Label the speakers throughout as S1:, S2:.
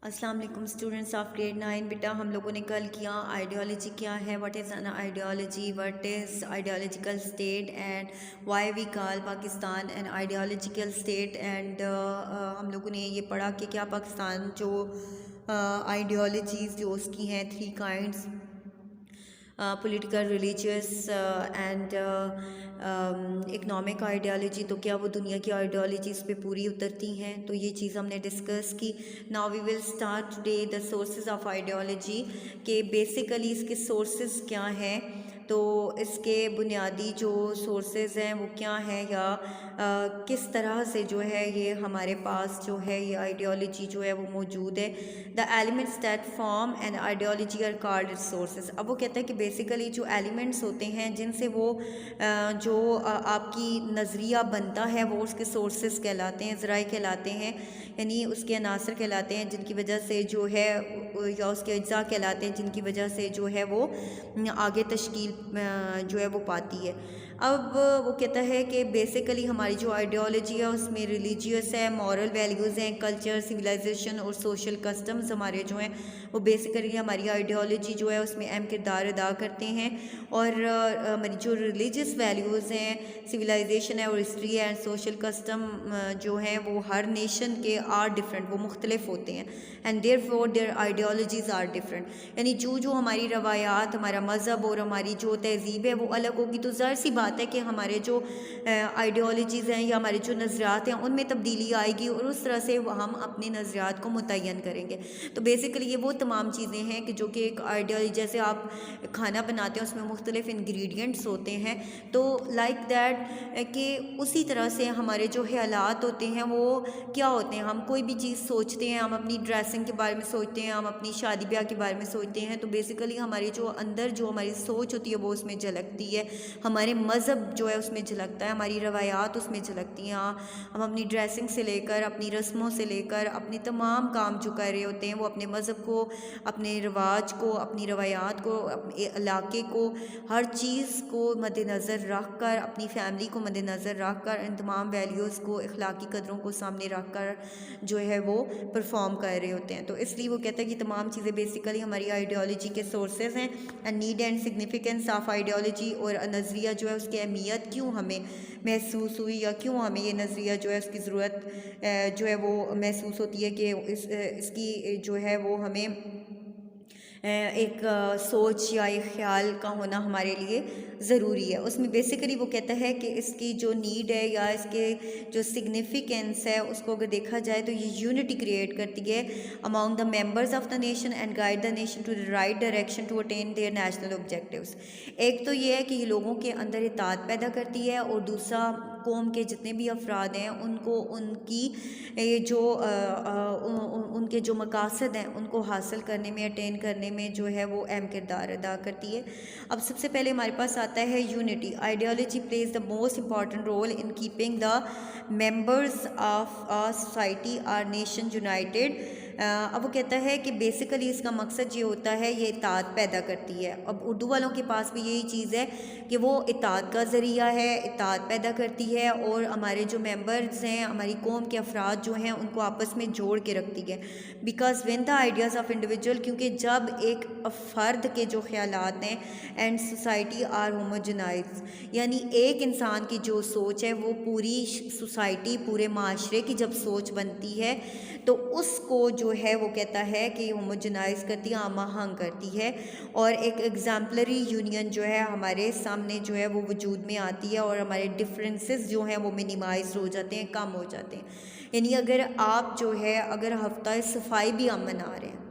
S1: السلام علیکم students of grade 9. بیٹا ہم لوگوں نے کل کیا آئیڈیالوجی کیا ہے, what is an ideology, what is ideological state and why we call Pakistan an ideological state. And ہم لوگوں نے یہ پڑھا کہ کیا پاکستان جو آئیڈیالوجیز جو اس کی ہیں 3 kinds, political, religious and economic ideology, تو کیا وہ دنیا کی آئیڈیالوجیز پہ پوری اترتی ہیں. تو یہ چیز ہم نے ڈسکس کی. Now we will start today the sources of ideology, کہ بیسیکلی اس کے سورسز کیا ہیں. تو اس کے بنیادی جو سورسز ہیں وہ کیا ہیں, یا کس طرح سے جو ہے یہ ہمارے پاس جو ہے یہ آئیڈیالوجی جو ہے وہ موجود ہے. The elements that form and ideology are called its sources. اب وہ کہتا ہے کہ بیسیکلی جو ایلیمنٹس ہوتے ہیں جن سے وہ جو آپ کی نظریہ بنتا ہے وہ اس کے سورسز کہلاتے ہیں, ذرائع کہلاتے ہیں, یعنی اس کے عناصر کہلاتے ہیں جن کی وجہ سے جو ہے, یا اس کے اجزاء کہلاتے ہیں جن کی وجہ سے جو ہے وہ آگے تشکیل جو ہے وہ پاتی ہے. اب وہ کہتا ہے کہ بیسیکلی ہماری جو آئیڈیالوجی ہے اس میں ریلیجیس ہے, مورل ویلیوز ہیں, کلچر, سویلائزیشن اور سوشل کسٹمز ہمارے جو ہیں وہ بیسیکلی ہماری آئیڈیالوجی جو ہے اس میں اہم کردار ادا کرتے ہیں. اور ہماری جو ریلیجیس ویلیوز ہیں, سویلائزیشن ہے اور ہسٹری ہے اینڈ سوشل کسٹم جو ہیں وہ ہر نیشن کے آر ڈفرینٹ, وہ مختلف ہوتے ہیں. And therefore their ideologies are different, یعنی جو ہماری روایات, ہمارا مذہب اور ہماری جو تہذیب ہے وہ الگ ہوگی. تو ظاہر سی بات ہے کہ ہمارے جو آئیڈیالوجیز ہیں یا ہمارے جو نظریات ہیں ان میں تبدیلی آئے گی, اور اس طرح سے ہم اپنے نظریات کو متعین کریں گے. تو بیسیکلی یہ وہ تمام چیزیں ہیں کہ جو کہ ایک آئیڈیالوجی, جیسے آپ کھانا بناتے ہیں اس میں مختلف انگریڈینٹس ہوتے ہیں, تو لائک دیٹ کہ اسی طرح سے ہمارے جو خیالات ہوتے ہیں وہ کیا ہوتے ہیں. ہم کوئی بھی چیز سوچتے ہیں, ہم اپنی ڈریسنگ کے بارے میں سوچتے ہیں, ہم اپنی شادی بیاہ کے بارے میں سوچتے ہیں, تو بیسیکلی ہماری جو اندر جو ہماری سوچ ہوتی ہے وہ اس میں جھلکتی ہے, ہمارے مذہب جو ہے اس میں جھلکتا ہے, ہماری روایات اس میں جھلکتی ہیں. ہم اپنی ڈریسنگ سے لے کر, اپنی رسموں سے لے کر, اپنے تمام کام جو کر رہے ہوتے ہیں وہ اپنے مذہب کو, اپنے رواج کو, اپنی روایات کو, اپنے علاقے کو, ہر چیز کو مد نظر رکھ کر, اپنی فیملی کو مد نظر رکھ کر, ان تمام ویلیوز کو, اخلاقی قدروں کو سامنے رکھ کر جو ہے وہ پرفارم کر رہے ہوتے ہیں. تو اس لیے وہ کہتا ہے کہ تمام چیزیں بیسیکلی ہماری آئیڈیالوجی کے سورسز ہیں. Need and significance of ideology, اور نظریہ جو ہے اس کی اہمیت کیوں ہمیں محسوس ہوئی, یا کیوں ہمیں یہ نظریہ جو ہے اس کی ضرورت جو ہے وہ محسوس ہوتی ہے, کہ اس کی جو ہے وہ ہمیں ایک سوچ یا ایک خیال کا ہونا ہمارے لیے ضروری ہے. اس میں بیسیکلی وہ کہتا ہے کہ اس کی جو نیڈ ہے یا اس کے جو سگنیفیکنس ہے اس کو اگر دیکھا جائے تو یہ یونٹی کریٹ کرتی ہے among the members of the nation and guide the nation to the right direction to attain their national objectives. ایک تو یہ ہے کہ یہ لوگوں کے اندر اطاعت پیدا کرتی ہے, اور دوسرا قوم کے جتنے بھی افراد ہیں ان کو ان کی جو ان کے جو مقاصد ہیں ان کو حاصل کرنے میں, اٹین کرنے میں جو ہے وہ اہم کردار ادا کرتی ہے. اب سب سے پہلے ہمارے پاس آتا ہے unity. Ideology plays the most important role in keeping the members of a society or nation united. اب وہ کہتا ہے کہ بیسیکلی اس کا مقصد یہ ہوتا ہے, یہ اطاعت پیدا کرتی ہے. اب اردو والوں کے پاس بھی یہی چیز ہے کہ وہ اطاعت کا ذریعہ ہے, اطاعت پیدا کرتی ہے, اور ہمارے جو ممبرز ہیں, ہماری قوم کے افراد جو ہیں ان کو آپس میں جوڑ کے رکھتی ہے. Because when the ideas of individual, کیونکہ جب ایک فرد کے جو خیالات ہیں اینڈ سوسائٹی آر ہوموجنائز, یعنی ایک انسان کی جو سوچ ہے وہ پوری سوسائٹی, پورے معاشرے کی جب سوچ بنتی ہے تو اس کو جو ہے وہ کہتا ہے کہ ہوموجنائز کرتی ہے, ہم آہنگ کرتی ہے, اور ایک ایگزامپلری یونین جو ہے ہمارے سامنے جو ہے وہ وجود میں آتی ہے, اور ہمارے ڈفرینسز جو ہیں وہ منیمائز ہو جاتے ہیں, کم ہو جاتے ہیں. یعنی اگر آپ جو ہے اگر ہفتہ صفائی بھی ہم منا رہے ہیں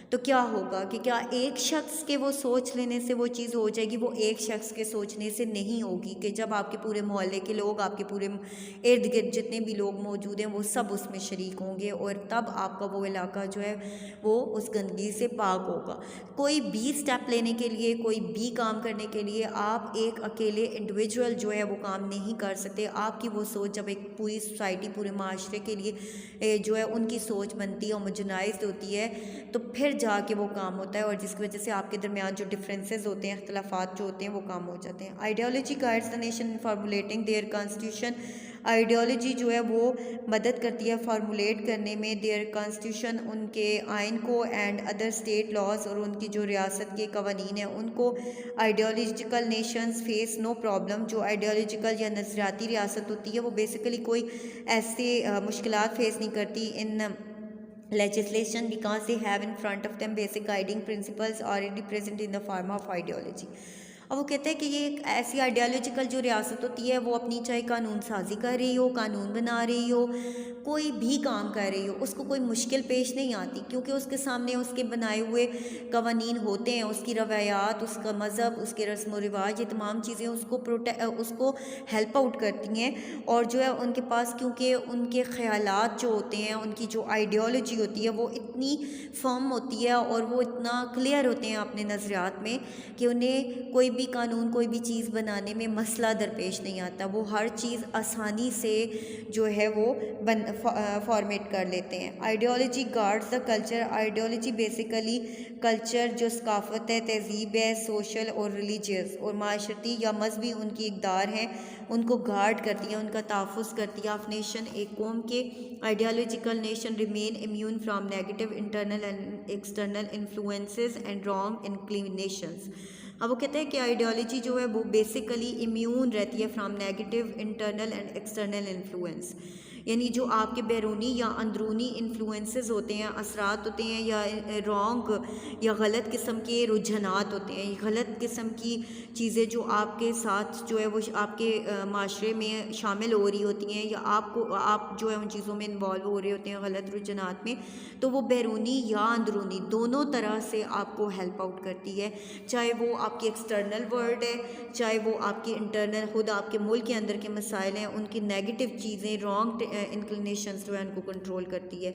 S1: تو کیا ہوگا کہ کیا ایک شخص کے وہ سوچ لینے سے وہ چیز ہو جائے گی؟ وہ ایک شخص کے سوچنے سے نہیں ہوگی, کہ جب آپ کے پورے محلے کے لوگ, آپ کے پورے ارد گرد جتنے بھی لوگ موجود ہیں وہ سب اس میں شریک ہوں گے, اور تب آپ کا وہ علاقہ جو ہے وہ اس گندگی سے پاک ہوگا. کوئی بھی سٹیپ لینے کے لیے, کوئی بھی کام کرنے کے لیے آپ ایک اکیلے انڈیویجول جو ہے وہ کام نہیں کر سکتے. آپ کی وہ سوچ جب ایک پوری سوسائٹی, پورے معاشرے کے لیے جو ہے ان کی سوچ بنتی ہے, ہوموجنائزڈ ہوتی ہے, تو پھر جا کے وہ کام ہوتا ہے, اور جس کی وجہ سے آپ کے درمیان جو ڈفرینسز ہوتے ہیں, اختلافات جو ہوتے ہیں وہ کام ہو جاتے ہیں. Ideology guides the nation in formulating their constitution. Ideology جو ہے وہ مدد کرتی ہے فارمولیٹ کرنے میں دیئر کانسٹیٹیوشن، ان کے آئین کو، اینڈ ادر اسٹیٹ لاز، اور ان کی جو ریاست کے قوانین ہیں ان کو. Ideological nations face no problem. جو آئیڈیالوجیکل یا نظریاتی ریاست ہوتی ہے وہ بیسیکلی کوئی ایسے مشکلات فیس نہیں کرتی ان legislation because they have in front of them basic guiding principles already present in the form of ideology. اب وہ کہتے ہیں کہ یہ ایک ایسی آئیڈیالوجیکل جو ریاست ہوتی ہے وہ اپنی چاہے قانون سازی کر رہی ہو، قانون بنا رہی ہو، کوئی بھی کام کر رہی ہو، اس کو کوئی مشکل پیش نہیں آتی، کیونکہ اس کے سامنے اس کے بنائے ہوئے قوانین ہوتے ہیں، اس کی روایات، اس کا مذہب، اس کے رسم و رواج، یہ تمام چیزیں اس کو ہیلپ آؤٹ کرتی ہیں. اور جو ہے ان کے پاس کیونکہ ان کے خیالات جو ہوتے ہیں، ان کی جو آئیڈیالوجی ہوتی ہے وہ اتنی فرم ہوتی ہے اور وہ اتنا کلیئر ہوتے ہیں اپنے نظریات میں کہ انہیں کوئی بھی قانون، کوئی بھی چیز بنانے میں مسئلہ درپیش نہیں آتا. وہ ہر چیز آسانی سے جو ہے وہ فارمیٹ کر لیتے ہیں. Ideology guards the culture. Ideology basically culture جو ثقافت ہے، تہذیب ہے، سوشل اور ریلیجیس اور معاشرتی یا مذہبی ان کی اقدار ہیں، ان کو گارڈ کرتی ہے، ان کا تحفظ کرتی ہے. آف نیشن، ایک قوم کے ideological nation remain immune from negative internal and external influences and wrong inclinations. اب وہ کہتے ہیں کہ آئیڈیالوجی جو ہے وہ بیسیکلی امیون رہتی ہے from negative internal and external influence, یعنی جو آپ کے بیرونی یا اندرونی انفلوئنسز ہوتے ہیں، اثرات ہوتے ہیں، یا رانگ یا غلط قسم کے رجحانات ہوتے ہیں، غلط قسم کی چیزیں جو آپ کے ساتھ جو ہے وہ آپ کے معاشرے میں شامل ہو رہی ہوتی ہیں، یا آپ جو ہے ان چیزوں میں انوالو ہو رہے ہوتے ہیں غلط رجحانات میں، تو وہ بیرونی یا اندرونی دونوں طرح سے آپ کو ہیلپ آؤٹ کرتی ہے. چاہے وہ آپ کی ایکسٹرنل ورلڈ ہے، چاہے وہ آپ کی انٹرنل خود آپ کے ملک کے اندر کے مسائل ہیں، ان کی نیگیٹو چیزیں، رانگ انکلینیشنز جو ہے ان کو کنٹرول کرتی ہے.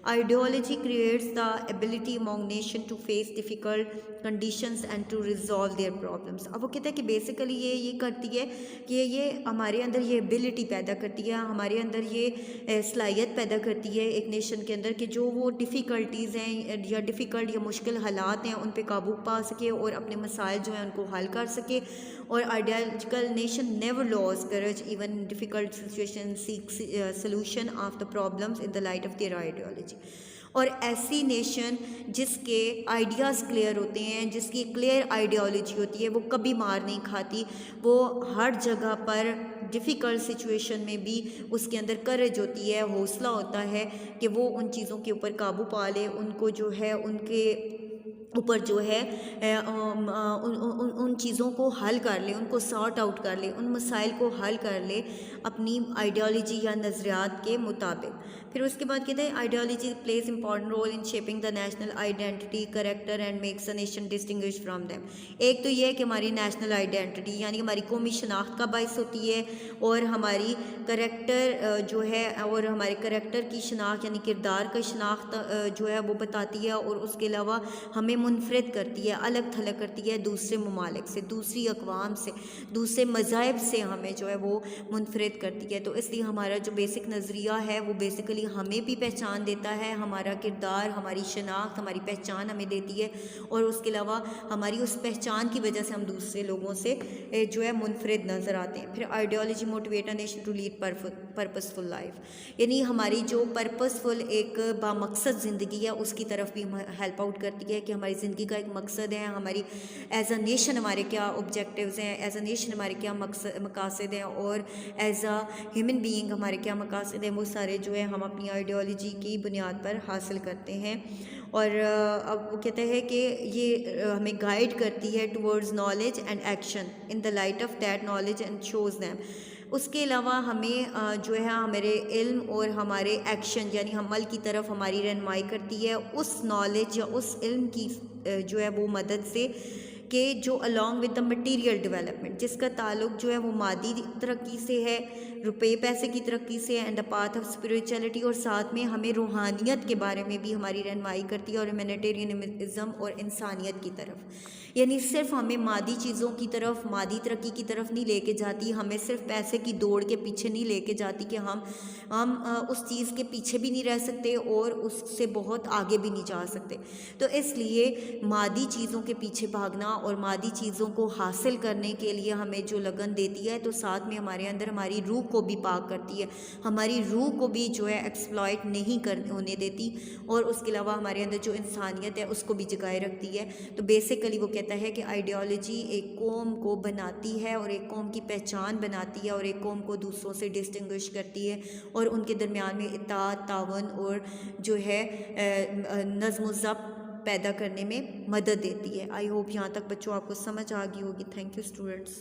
S1: Ideology creates the ability among nation to face difficult conditions and to resolve their problems. اب وہ کہتے ہیں کہ بیسیکلی یہ کرتی ہے کہ یہ ہمارے اندر یہ ایبلٹی پیدا کرتی ہے، ہمارے اندر یہ صلاحیت پیدا کرتی ہے ایک نیشن کے اندر کہ جو وہ ڈیفیکلٹیز ہیں یا ڈیفیکلٹ یا مشکل حالات ہیں ان پہ قابو پا سکے اور اپنے مسائل جو ہیں ان کو حل کر سکے. اور ideological nation never lose courage even difficult situation seek solution of the problems in the light of their ideology. اور ایسی نیشن جس کے آئیڈیاز کلیئر ہوتے ہیں، جس کی کلیئر آئیڈیالوجی ہوتی ہے، وہ کبھی مار نہیں کھاتی، وہ ہر جگہ پر ڈیفیکلٹ سچویشن میں بھی اس کے اندر کریج ہوتی ہے، حوصلہ ہوتا ہے کہ وہ ان چیزوں کے اوپر قابو پا لے، ان کو جو ہے ان کے اوپر جو ہے ان چیزوں کو حل کر لے، ان کو سارٹ آؤٹ کر لے، ان مسائل کو حل کر لے اپنی آئیڈیالوجی یا نظریات کے مطابق. پھر اس کے بعد کہتے ہیں ideology plays important role in shaping the national identity character and makes a nation distinguish from them. ایک تو یہ ہے کہ ہماری نیشنل آئیڈینٹی یعنی ہماری قومی شناخت کا باعث ہوتی ہے، اور ہماری کریکٹر جو ہے اور ہمارے کریکٹر کی شناخت یعنی کردار کا شناخت جو ہے وہ بتاتی ہے، اور اس کے علاوہ ہمیں منفرد کرتی ہے، الگ تھلگ کرتی ہے دوسرے ممالک سے، دوسری اقوام سے، دوسرے مذاہب سے ہمیں جو ہے وہ منفرد کرتی ہے. تو اس لیے ہمارا جو بیسک نظریہ ہے وہ بیسیکلی ہمیں بھی پہچان دیتا ہے، ہمارا کردار، ہماری شناخت، ہماری پہچان ہمیں دیتی ہے، اور اس کے علاوہ ہماری اس پہچان کی وجہ سے ہم دوسرے لوگوں سے جو ہے منفرد نظر آتے ہیں. پھر ideology motivate a nation to lead purposeful life, یعنی ہماری جو پرپسفل ایک بامقصد زندگی ہے اس کی طرف بھی ہیلپ آؤٹ کرتی ہے کہ ہماری زندگی کا ایک مقصد ہے، ہماری ایز اے نیشن ہمارے کیا آبجیکٹیوز ہیں، ایز اے نیشن ہمارے کیا مقاصد ہیں، اور ایز اے ہیومن بینگ ہمارے کیا مقاصد ہیں، وہ سارے جو ہے ہم اپنی آئیڈیالوجی کی بنیاد پر حاصل کرتے ہیں. اور اب وہ کہتے ہیں کہ یہ ہمیں گائیڈ کرتی ہے towards knowledge and action in the light of that knowledge and shows them. اس کے علاوہ ہمیں جو ہے ہمارے علم اور ہمارے ایکشن یعنی عمل کی طرف ہماری رہنمائی کرتی ہے اس نالج یا اس علم کی جو ہے وہ مدد سے کہ جو along with the material development جس کا تعلق جو ہے وہ مادی ترقی سے ہے، روپے پیسے کی ترقی سے، and a path of spirituality، اور ساتھ میں ہمیں روحانیت کے بارے میں بھی ہماری رہنمائی کرتی ہے، اور humanitarianism اور انسانیت کی طرف. یعنی صرف ہمیں مادی چیزوں کی طرف، مادی ترقی کی طرف نہیں لے کے جاتی، ہمیں صرف پیسے کی دوڑ کے پیچھے نہیں لے کے جاتی کہ ہم اس چیز کے پیچھے بھی نہیں رہ سکتے اور اس سے بہت آگے بھی نہیں جا سکتے. تو اس لیے مادی چیزوں کے پیچھے بھاگنا اور مادی چیزوں کو حاصل کرنے کے لیے ہمیں جو لگن دیتی ہے، تو ساتھ میں ہمارے اندر ہماری روح کو بھی پاک کرتی ہے، ہماری روح کو بھی جو ہے ایکسپلائٹ نہیں ہونے دیتی، اور اس کے علاوہ ہمارے اندر جو انسانیت ہے اس کو بھی جگائے رکھتی ہے۔ تو بیسیکلی وہ کہتا ہے کہ آئیڈیالوجی ایک قوم کو بناتی ہے اور ایک قوم کی پہچان بناتی ہے اور ایک قوم کو دوسروں سے ڈسٹنگوش کرتی ہے اور ان کے درمیان میں اطاعت، تعاون اور جو ہے نظم و ضبط پیدا کرنے میں مدد دیتی ہے۔ آئی ہوپ یہاں تک بچوں آپ کو سمجھ آ گئی ہوگی۔ Thank you students.